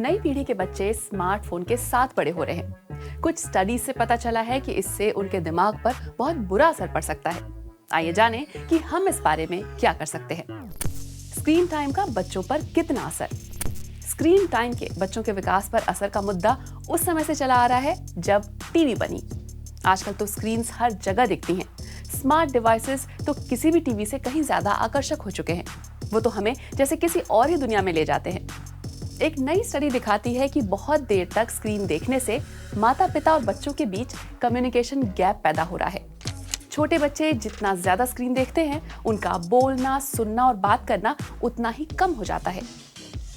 नई पीढ़ी के बच्चे स्मार्टफोन के साथ बड़े हो रहे हैं। कुछ स्टडीज से पता चला है कि इससे उनके दिमाग पर बहुत बुरा असर पड़ सकता है। आइए जानें कि हम इस बारे में क्या कर सकते हैं। स्क्रीन टाइम का बच्चों पर कितना असर। स्क्रीन टाइम के बच्चों के विकास पर असर का मुद्दा उस समय से चला आ रहा है जब टीवी बनी। आजकल तो स्क्रीन्स हर जगह दिखती हैं। स्मार्ट डिवाइसेस तो किसी भी टीवी से कहीं ज्यादा आकर्षक हो चुके हैं। वो तो हमें जैसे किसी और ही दुनिया में ले जाते हैं। एक नई स्टडी दिखाती है कि बहुत देर तक स्क्रीन देखने से माता-पिता और बच्चों के बीच कम्युनिकेशन गैप पैदा हो रहा है। छोटे बच्चे जितना ज्यादा स्क्रीन देखते हैं, उनका बोलना, सुनना और बात करना उतना ही कम हो जाता है।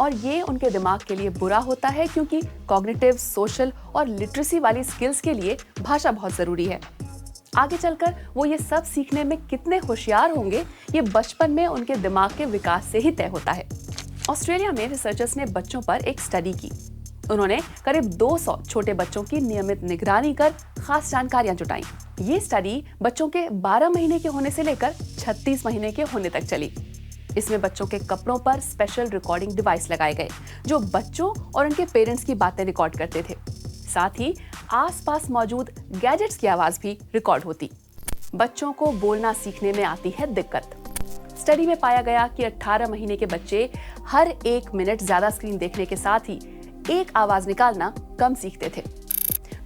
और ये उनके दिमाग के लिए बुरा होता है, क्योंकि कॉग्निटिव, सोशल और लिटरेसी वाली स्किल्स के लिए भाषा बहुत जरूरी है। आगे चलकर वो ये सब सीखने में कितने होशियार होंगे, ये बचपन में उनके दिमाग के विकास से ही तय होता है। ऑस्ट्रेलिया में रिसर्चर्स ने बच्चों पर एक स्टडी की। उन्होंने करीब 200 छोटे बच्चों की नियमित निगरानी कर खास जानकारियां जुटाई। ये स्टडी बच्चों के 12 महीने के होने से लेकर 36 महीने के होने तक चली। इसमें बच्चों के कपड़ों पर स्पेशल रिकॉर्डिंग डिवाइस लगाए गए, जो बच्चों और उनके पेरेंट्स की बातें रिकॉर्ड करते थे। साथ ही आसपास मौजूद गैजेट्स की आवाज भी रिकॉर्ड होती। बच्चों को बोलना सीखने में आती है दिक्कत। स्टडी में पाया गया कि 18 महीने के बच्चे हर 1 मिनट ज्यादा स्क्रीन देखने के साथ ही एक आवाज निकालना कम सीखते थे।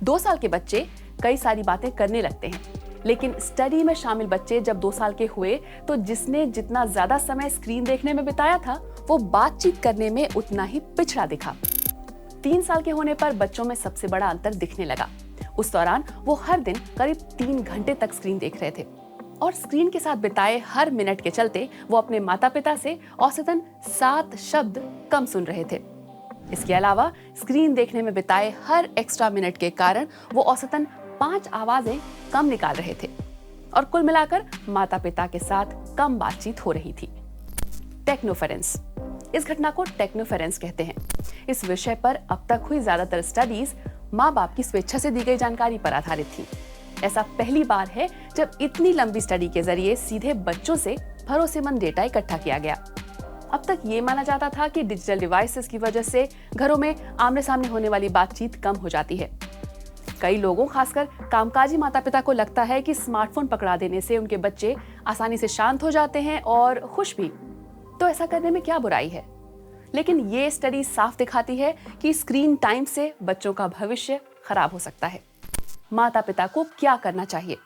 2 साल के बच्चे कई सारी बातें करने लगते हैं, लेकिन स्टडी में शामिल बच्चे जब 2 साल के हुए तो जिसने जितना ज्यादा समय स्क्रीन देखने में बिताया था, वो बातचीत करने में उतना ही पिछड़ा दिखा। 3 साल के होने पर बच्चों में सबसे बड़ा अंतर दिखने लगा। उस दौरान वो हर दिन करीब 3 घंटे तक स्क्रीन देख रहे थे और स्क्रीन के साथ बिताए हर मिनट के चलते वो अपने माता पिता से औसतन 7 शब्द कम सुन रहे थे। इसके अलावा स्क्रीन देखने में बिताए हर एक्स्ट्रा मिनट के कारण वो औसतन 5 आवाजें कम निकाल रहे थे और कुल मिलाकर माता पिता के साथ कम बातचीत हो रही थी। टेक्नोफेरेंस, इस घटना को टेक्नोफेरेंस कहते हैं। इस विषय पर अब तक हुई ज्यादातर स्टडीज माँ बाप की स्वेच्छा से दी गई जानकारी पर आधारित थी। ऐसा पहली बार है जब इतनी लंबी स्टडी के जरिए सीधे बच्चों से भरोसेमंद डेटा इकट्ठा किया गया। अब तक ये माना जाता था कि डिजिटल डिवाइसेस की वजह से घरों में आमने सामने होने वाली बातचीत कम हो जाती है। कई लोगों, खासकर कामकाजी माता पिता को लगता है कि स्मार्टफोन पकड़ा देने से उनके बच्चे आसानी से शांत हो जाते हैं और खुश भी। तो ऐसा करने में क्या बुराई है? लेकिन ये स्टडी साफ दिखाती है कि स्क्रीन टाइम से बच्चों का भविष्य खराब हो सकता है। माता पिता को क्या करना चाहिए?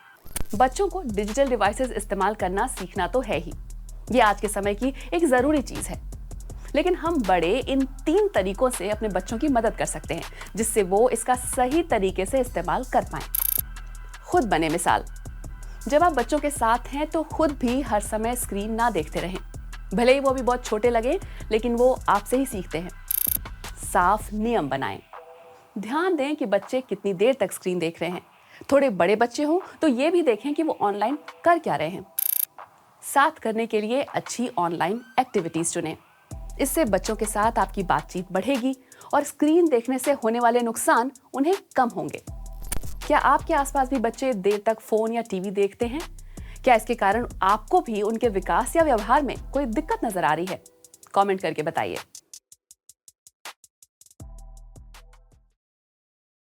बच्चों को डिजिटल डिवाइसेस इस्तेमाल करना सीखना तो है ही, ये आज के समय की एक जरूरी चीज है। लेकिन हम बड़े इन 3 तरीकों से अपने बच्चों की मदद कर सकते हैं, जिससे वो इसका सही तरीके से इस्तेमाल कर पाएं। खुद बने मिसाल। जब आप बच्चों के साथ हैं तो खुद भी हर समय स्क्रीन ना देखते रहें। भले ही वो भी बहुत छोटे लगे, लेकिन वो आपसे ही सीखते हैं। साफ नियम बनाएं। ध्यान दें कि बच्चे कितनी देर तक स्क्रीन देख रहे हैं। थोड़े बड़े बच्चे हों तो ये भी देखें कि वो ऑनलाइन कर क्या रहे हैं। साथ करने के लिए अच्छी ऑनलाइन एक्टिविटीज चुनें। इससे बच्चों के साथ आपकी बातचीत बढ़ेगी और स्क्रीन देखने से होने वाले नुकसान उन्हें कम होंगे। क्या आपके आसपास भी बच्चे देर तक फोन या टीवी देखते हैं? क्या इसके कारण आपको भी उनके विकास या व्यवहार में कोई दिक्कत नजर आ रही है? कमेंट करके बताइए।